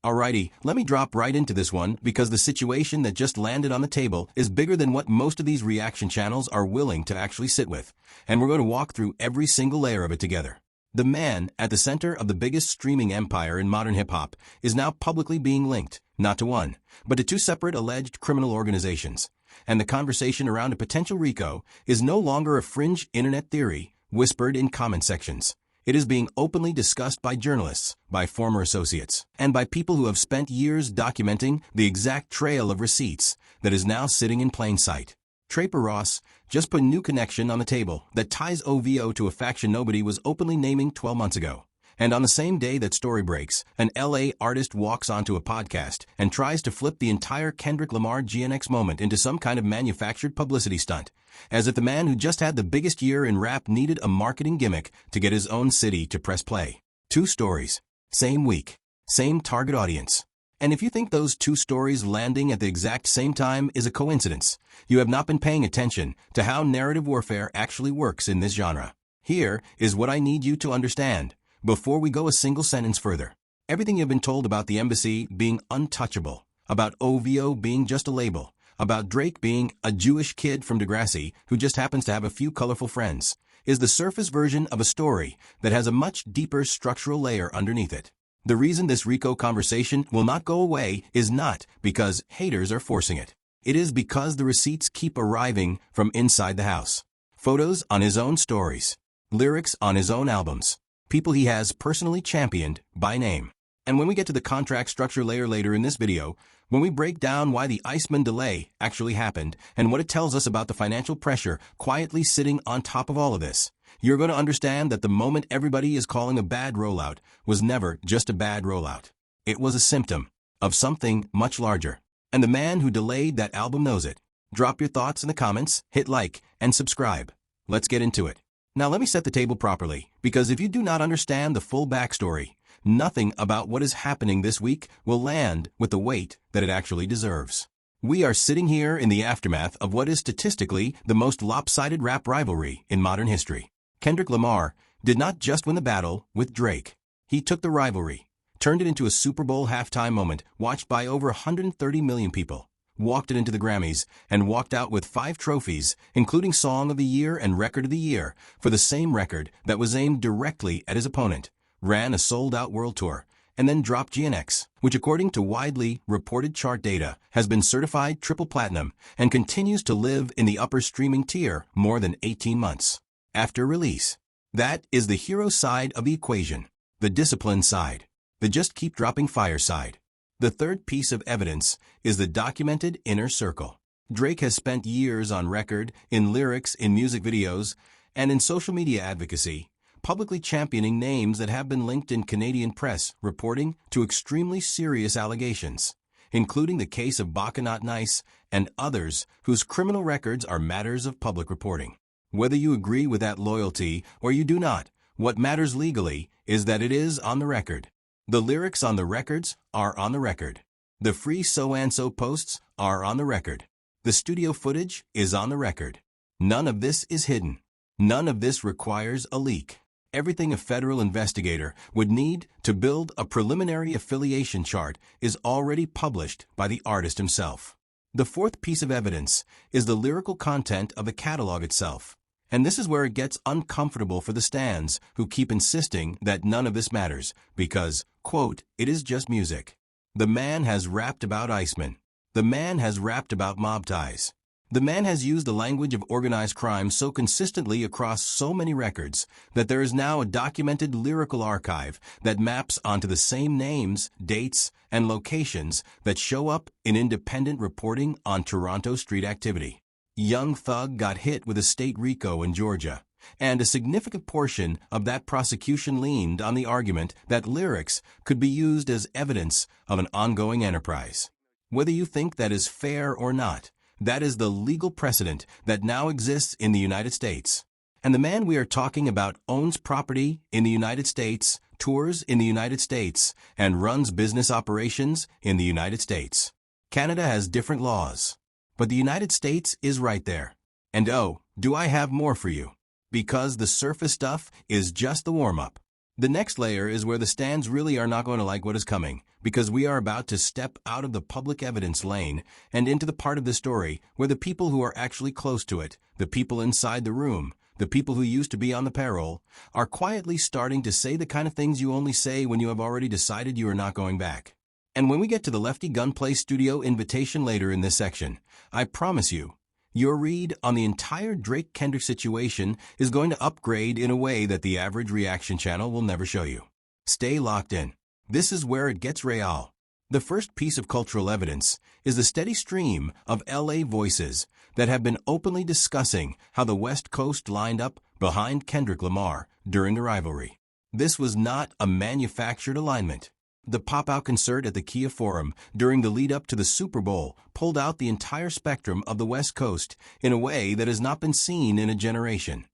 Alrighty, let me drop right into this one because the situation that just landed on the table is bigger than what most of these reaction channels are willing to actually sit with. And we're going to walk through every single layer of it together. The man at the center of the biggest streaming empire in modern hip-hop is now publicly being linked, not to one, but to two separate alleged criminal organizations. And the conversation around a potential RICO is no longer a fringe internet theory whispered in comment sections. It is being openly discussed by journalists, by former associates, and by people who have spent years documenting the exact trail of receipts that is now sitting in plain sight. Traper Ross just put a new connection on the table that ties OVO to a faction nobody was openly naming 12 months ago. And on the same day that story breaks, an LA artist walks onto a podcast and tries to flip the entire Kendrick Lamar GNX moment into some kind of manufactured publicity stunt, as if the man who just had the biggest year in rap needed a marketing gimmick to get his own city to press play. Two stories, same week, same target audience. And if you think those two stories landing at the exact same time is a coincidence, you have not been paying attention to how narrative warfare actually works in this genre. Here is what I need you to understand before we go a single sentence further. Everything you've been told about the embassy being untouchable, about OVO being just a label, about Drake being a Jewish kid from Degrassi who just happens to have a few colorful friends, is the surface version of a story that has a much deeper structural layer underneath it. The reason this RICO conversation will not go away is not because haters are forcing it. It is because the receipts keep arriving from inside the house. Photos on his own stories, lyrics on his own albums, people he has personally championed by name. And when we get to the contract structure layer later in this video, when we break down why the Iceman delay actually happened and what it tells us about the financial pressure quietly sitting on top of all of this, you're going to understand that the moment everybody is calling a bad rollout was never just a bad rollout. It was a symptom of something much larger. And the man who delayed that album knows it. Drop your thoughts in the comments, hit like, and subscribe. Let's get into it. Now let me set the table properly, because if you do not understand the full backstory, nothing about what is happening this week will land with the weight that it actually deserves. We are sitting here in the aftermath of what is statistically the most lopsided rap rivalry in modern history. Kendrick Lamar did not just win the battle with Drake. He took the rivalry, turned it into a Super Bowl halftime moment watched by over 130 million people, walked it into the Grammys, and walked out with 5 trophies, including Song of the Year and Record of the Year, for the same record that was aimed directly at his opponent, ran a sold-out world tour, and then dropped GNX, which according to widely reported chart data has been certified triple platinum and continues to live in the upper streaming tier more than 18 months after release. That is the hero side of the equation, the discipline side, the just keep dropping fire side. The third piece of evidence is the documented inner circle. Drake has spent years on record, in lyrics, in music videos, and in social media advocacy, publicly championing names that have been linked in Canadian press reporting to extremely serious allegations, including the case of Baka Not Nice and others whose criminal records are matters of public reporting. Whether you agree with that loyalty or you do not, what matters legally is that it is on the record. The lyrics on the records are on the record. The free so-and-so posts are on the record. The studio footage is on the record. None of this is hidden. None of this requires a leak. Everything a federal investigator would need to build a preliminary affiliation chart is already published by the artist himself. The fourth piece of evidence is the lyrical content of the catalog itself. And this is where it gets uncomfortable for the stans who keep insisting that none of this matters because, quote, it is just music. The man has rapped about Iceman. The man has rapped about mob ties. The man has used the language of organized crime so consistently across so many records that there is now a documented lyrical archive that maps onto the same names, dates, and locations that show up in independent reporting on Toronto street activity. Young Thug got hit with a state RICO in Georgia, and a significant portion of that prosecution leaned on the argument that lyrics could be used as evidence of an ongoing enterprise. Whether you think that is fair or not, that is the legal precedent that now exists in the United States. And the man we are talking about owns property in the United States, tours in the United States, and runs business operations in the United States. Canada has different laws, but the United States is right there. And oh, do I have more for you? Because the surface stuff is just the warm-up. The next layer is where the stans really are not going to like what is coming, because we are about to step out of the public evidence lane and into the part of the story where the people who are actually close to it, the people inside the room, the people who used to be on the payroll, are quietly starting to say the kind of things you only say when you have already decided you are not going back. And when we get to the Lefty Gunplay studio invitation later in this section, I promise you, your read on the entire Drake-Kendrick situation is going to upgrade in a way that the average reaction channel will never show you. Stay locked in. This is where it gets real. The first piece of cultural evidence is the steady stream of LA voices that have been openly discussing how the West Coast lined up behind Kendrick Lamar during the rivalry. This was not a manufactured alignment. The pop-out concert at the Kia Forum during the lead-up to the Super Bowl pulled out the entire spectrum of the West Coast in a way that has not been seen in a generation.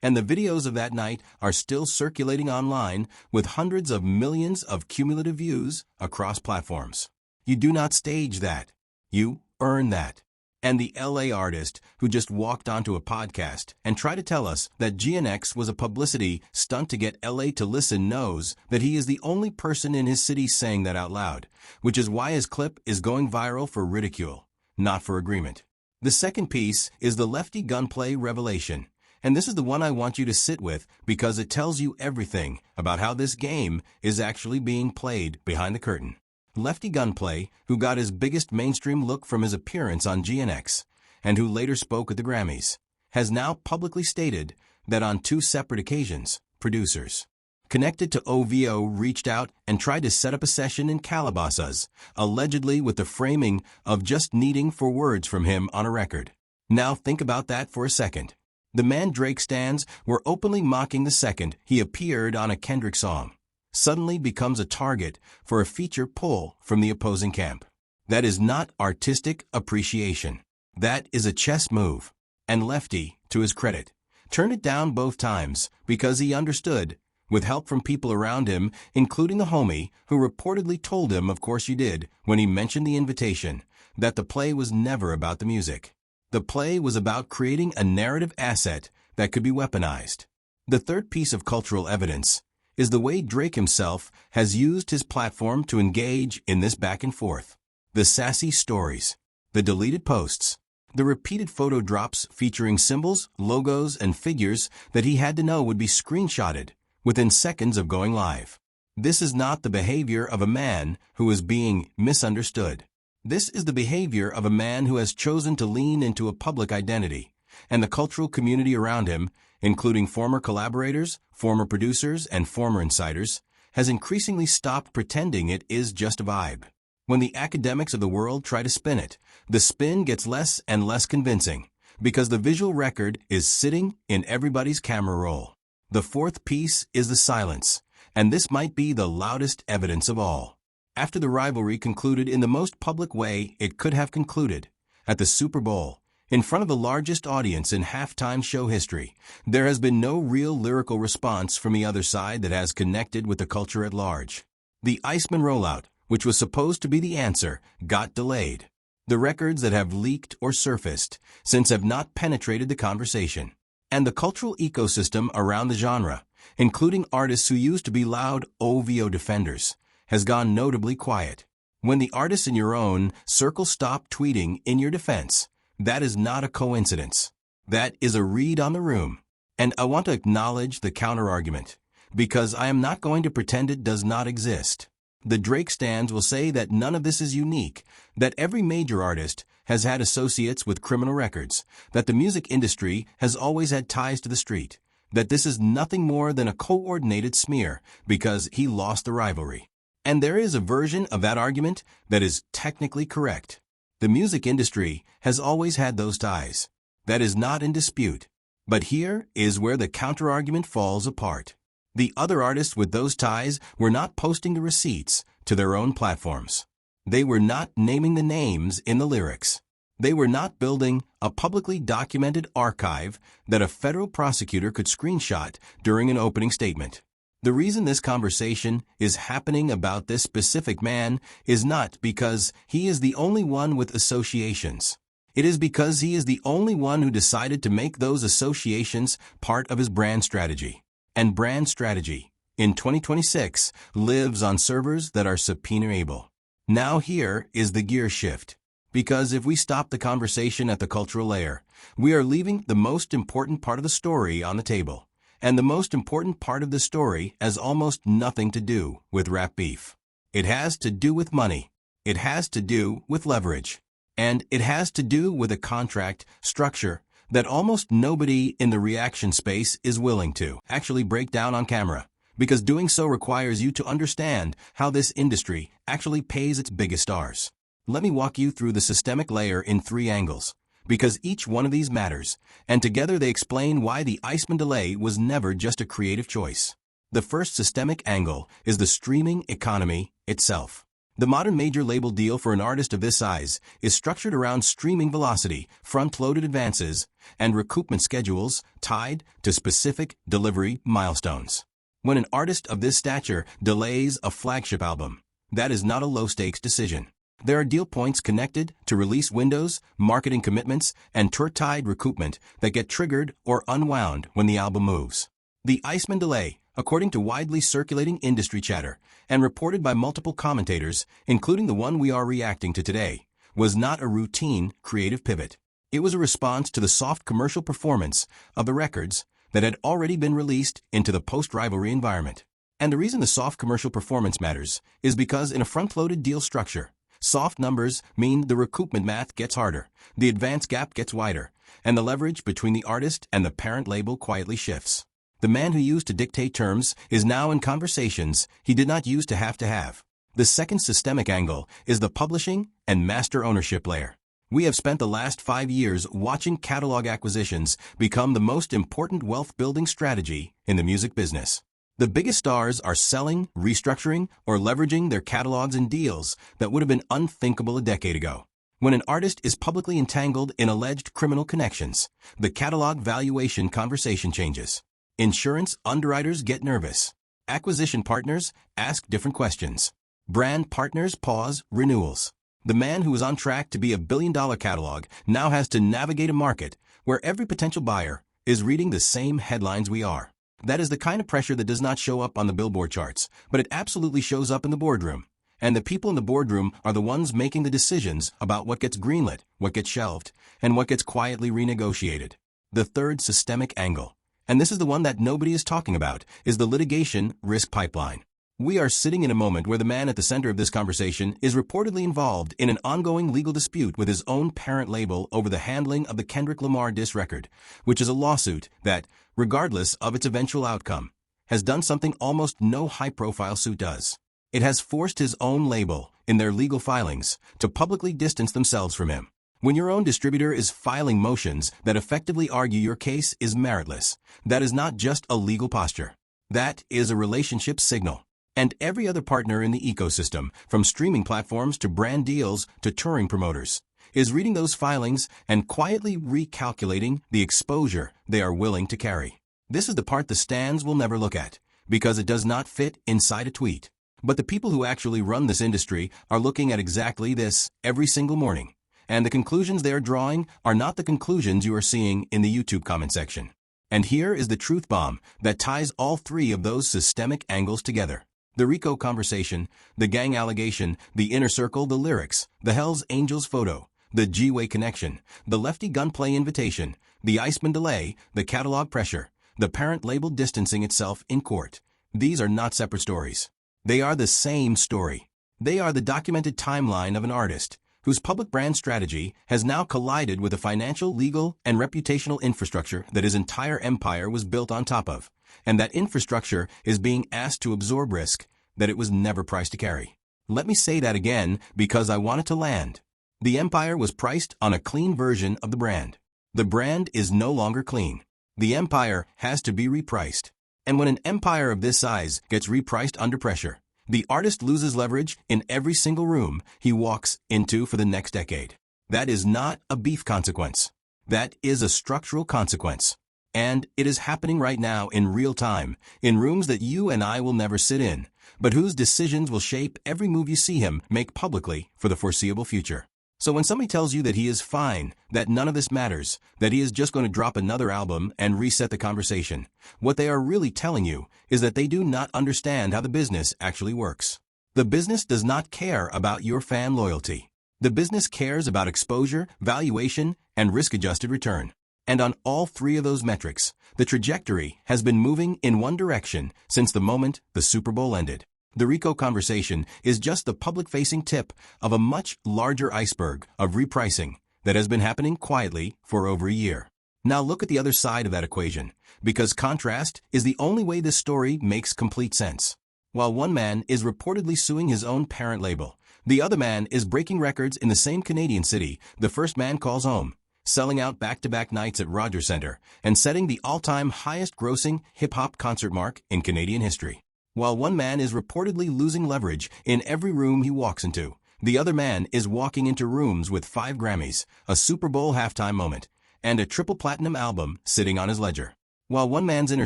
And the videos of that night are still circulating online with hundreds of millions of cumulative views across platforms. You do not stage that. You earn that. And the LA artist who just walked onto a podcast and tried to tell us that GNX was a publicity stunt to get LA to listen knows that he is the only person in his city saying that out loud, which is why his clip is going viral for ridicule, not for agreement. The second piece is the Lefty Gunplay revelation, and this is the one I want you to sit with because it tells you everything about how this game is actually being played behind the curtain. Lefty Gunplay, who got his biggest mainstream look from his appearance on GNX, and who later spoke at the Grammys, has now publicly stated that on 2 separate occasions, producers connected to OVO reached out and tried to set up a session in Calabasas, allegedly with the framing of just needing for words from him on a record. Now think about that for a second. The man Drake stans were openly mocking the second he appeared on a Kendrick song. Suddenly becomes a target for a feature pull from the opposing camp. That is not artistic appreciation. That is a chess move. And Lefty, to his credit, turned it down both times because he understood, with help from people around him, including the homie who reportedly told him, of course you did, when he mentioned the invitation, that the play was never about the music. The play was about creating a narrative asset that could be weaponized. The third piece of cultural evidence is the way Drake himself has used his platform to engage in this back and forth. The sassy stories, the deleted posts, the repeated photo drops featuring symbols, logos, and figures that he had to know would be screenshotted within seconds of going live. This is not the behavior of a man who is being misunderstood. This is the behavior of a man who has chosen to lean into a public identity, and the cultural community around him, including former collaborators, former producers, and former insiders, has increasingly stopped pretending it is just a vibe. When the academics of the world try to spin it, the spin gets less and less convincing, because the visual record is sitting in everybody's camera roll. The fourth piece is the silence, and this might be the loudest evidence of all. After the rivalry concluded in the most public way it could have concluded, at the Super Bowl, in front of the largest audience in halftime show history, there has been no real lyrical response from the other side that has connected with the culture at large. The Iceman rollout, which was supposed to be the answer, got delayed. The records that have leaked or surfaced since have not penetrated the conversation. And the cultural ecosystem around the genre, including artists who used to be loud OVO defenders, has gone notably quiet. When the artists in your own circle stop tweeting in your defense, that is not a coincidence. That is a read on the room. And I want to acknowledge the counter-argument, because I am not going to pretend it does not exist. The Drake stans will say that none of this is unique, that every major artist has had associates with criminal records, that the music industry has always had ties to the street, that this is nothing more than a coordinated smear because he lost the rivalry. And there is a version of that argument that is technically correct. The music industry has always had those ties. That is not in dispute. But here is where the counter-argument falls apart. The other artists with those ties were not posting the receipts to their own platforms. They were not naming the names in the lyrics. They were not building a publicly documented archive that a federal prosecutor could screenshot during an opening statement. The reason this conversation is happening about this specific man is not because he is the only one with associations. It is because he is the only one who decided to make those associations part of his brand strategy. And brand strategy in 2026 lives on servers that are subpoena-able. Now here is the gear shift. Because if we stop the conversation at the cultural layer, we are leaving the most important part of the story on the table. And the most important part of the story has almost nothing to do with rap beef. It has to do with money. It has to do with leverage. And it has to do with a contract structure that almost nobody in the reaction space is willing to actually break down on camera. Because doing so requires you to understand how this industry actually pays its biggest stars. Let me walk you through the systemic layer in 3 angles, because each one of these matters, and together they explain why the Iceman delay was never just a creative choice. The first systemic angle is the streaming economy itself. The modern major label deal for an artist of this size is structured around streaming velocity, front-loaded advances, and recoupment schedules tied to specific delivery milestones. When an artist of this stature delays a flagship album, that is not a low-stakes decision. There are deal points connected to release windows, marketing commitments, and tour-tied recoupment that get triggered or unwound when the album moves. The Iceman delay, according to widely circulating industry chatter and reported by multiple commentators, including the one we are reacting to today, was not a routine creative pivot. It was a response to the soft commercial performance of the records that had already been released into the post-rivalry environment. And the reason the soft commercial performance matters is because in a front-loaded deal structure, soft numbers mean the recoupment math gets harder, the advance gap gets wider, and the leverage between the artist and the parent label quietly shifts. The man who used to dictate terms is now in conversations he did not use to have. The second systemic angle is the publishing and master ownership layer. We have spent the last 5 years watching catalog acquisitions become the most important wealth-building strategy in the music business. The biggest stars are selling, restructuring, or leveraging their catalogs in deals that would have been unthinkable a decade ago. When an artist is publicly entangled in alleged criminal connections, the catalog valuation conversation changes. Insurance underwriters get nervous. Acquisition partners ask different questions. Brand partners pause renewals. The man who was on track to be a billion-dollar catalog now has to navigate a market where every potential buyer is reading the same headlines we are. That is the kind of pressure that does not show up on the billboard charts, but it absolutely shows up in the boardroom. And the people in the boardroom are the ones making the decisions about what gets greenlit, what gets shelved, and what gets quietly renegotiated. The third systemic angle, and this is the one that nobody is talking about, is the litigation risk pipeline. We are sitting in a moment where the man at the center of this conversation is reportedly involved in an ongoing legal dispute with his own parent label over the handling of the Kendrick Lamar diss record, which is a lawsuit that, regardless of its eventual outcome, has done something almost no high-profile suit does. It has forced his own label, in their legal filings, to publicly distance themselves from him. When your own distributor is filing motions that effectively argue your case is meritless, that is not just a legal posture. That is a relationship signal. And every other partner in the ecosystem, from streaming platforms to brand deals to touring promoters, is reading those filings and quietly recalculating the exposure they are willing to carry. This is the part the stands will never look at, because it does not fit inside a tweet. But the people who actually run this industry are looking at exactly this every single morning. And the conclusions they are drawing are not the conclusions you are seeing in the YouTube comment section. And here is the truth bomb that ties all 3 of those systemic angles together. The Rico conversation, the gang allegation, the inner circle, the lyrics, the Hell's Angels photo, the G-Way connection, the Lefty Gunplay invitation, the Iceman delay, the catalog pressure, the parent label distancing itself in court. These are not separate stories. They are the same story. They are the documented timeline of an artist whose public brand strategy has now collided with the financial, legal, and reputational infrastructure that his entire empire was built on top of. And that infrastructure is being asked to absorb risk that it was never priced to carry. Let me say that again because I want it to land. The empire was priced on a clean version of the brand. The brand is no longer clean. The empire has to be repriced. And when an empire of this size gets repriced under pressure, the artist loses leverage in every single room he walks into for the next decade. That is not a beef consequence. That is a structural consequence. And it is happening right now in real time, in rooms that you and I will never sit in, but whose decisions will shape every move you see him make publicly for the foreseeable future. So when somebody tells you that he is fine, that none of this matters, that he is just going to drop another album and reset the conversation, what they are really telling you is that they do not understand how the business actually works. The business does not care about your fan loyalty. The business cares about exposure, valuation, and risk-adjusted return. And on all three of those metrics, the trajectory has been moving in one direction since the moment the Super Bowl ended. The Rico conversation is just the public-facing tip of a much larger iceberg of repricing that has been happening quietly for over a year. Now look at the other side of that equation, because contrast is the only way this story makes complete sense. While one man is reportedly suing his own parent label, the other man is breaking records in the same Canadian city the first man calls home, selling out back-to-back nights at Rogers Centre and setting the all-time highest-grossing hip-hop concert mark in Canadian history. While one man is reportedly losing leverage in every room he walks into, the other man is walking into rooms with 5 Grammys, a Super Bowl halftime moment, and a triple platinum album sitting on his ledger. While one man's inner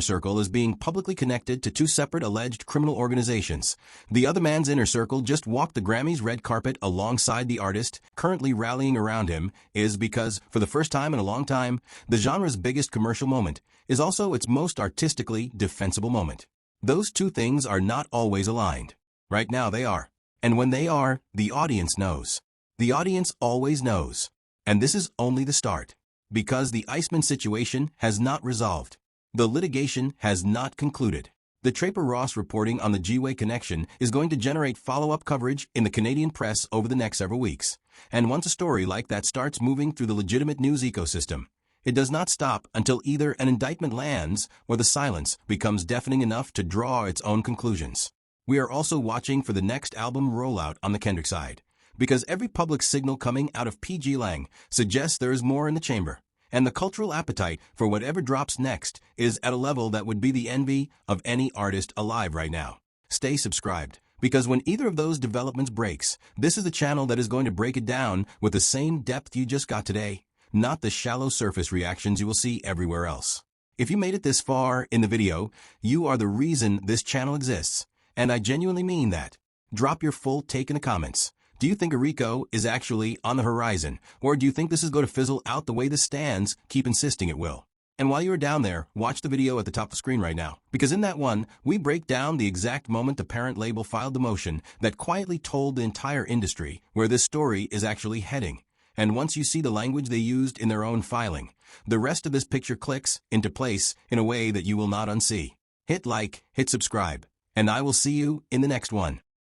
circle is being publicly connected to 2 separate alleged criminal organizations, the other man's inner circle just walked the Grammys red carpet alongside the artist currently rallying around him is because, for the first time in a long time, the genre's biggest commercial moment is also its most artistically defensible moment. Those two things are not always aligned. Right now they are. And when they are, the audience knows. The audience always knows. And this is only the start. Because the Iceman situation has not resolved. The litigation has not concluded. The Draper-Ross reporting on the G-Way connection is going to generate follow-up coverage in the Canadian press over the next several weeks. And once a story like that starts moving through the legitimate news ecosystem, it does not stop until either an indictment lands or the silence becomes deafening enough to draw its own conclusions. We are also watching for the next album rollout on the Kendrick side, because every public signal coming out of PG Lang suggests there is more in the chamber, and the cultural appetite for whatever drops next is at a level that would be the envy of any artist alive right now. Stay subscribed, because when either of those developments breaks, this is the channel that is going to break it down with the same depth you just got today, not the shallow surface reactions you will see everywhere else. If you made it this far in the video, you are the reason this channel exists, and I genuinely mean that. Drop your full take in the comments. Do you think a Rico is actually on the horizon, or do you think this is going to fizzle out the way the stands keep insisting it will? And while you are down there, watch the video at the top of the screen right now, because in that one, we break down the exact moment the parent label filed the motion that quietly told the entire industry where this story is actually heading. And once you see the language they used in their own filing, the rest of this picture clicks into place in a way that you will not unsee. Hit like, hit subscribe, and I will see you in the next one.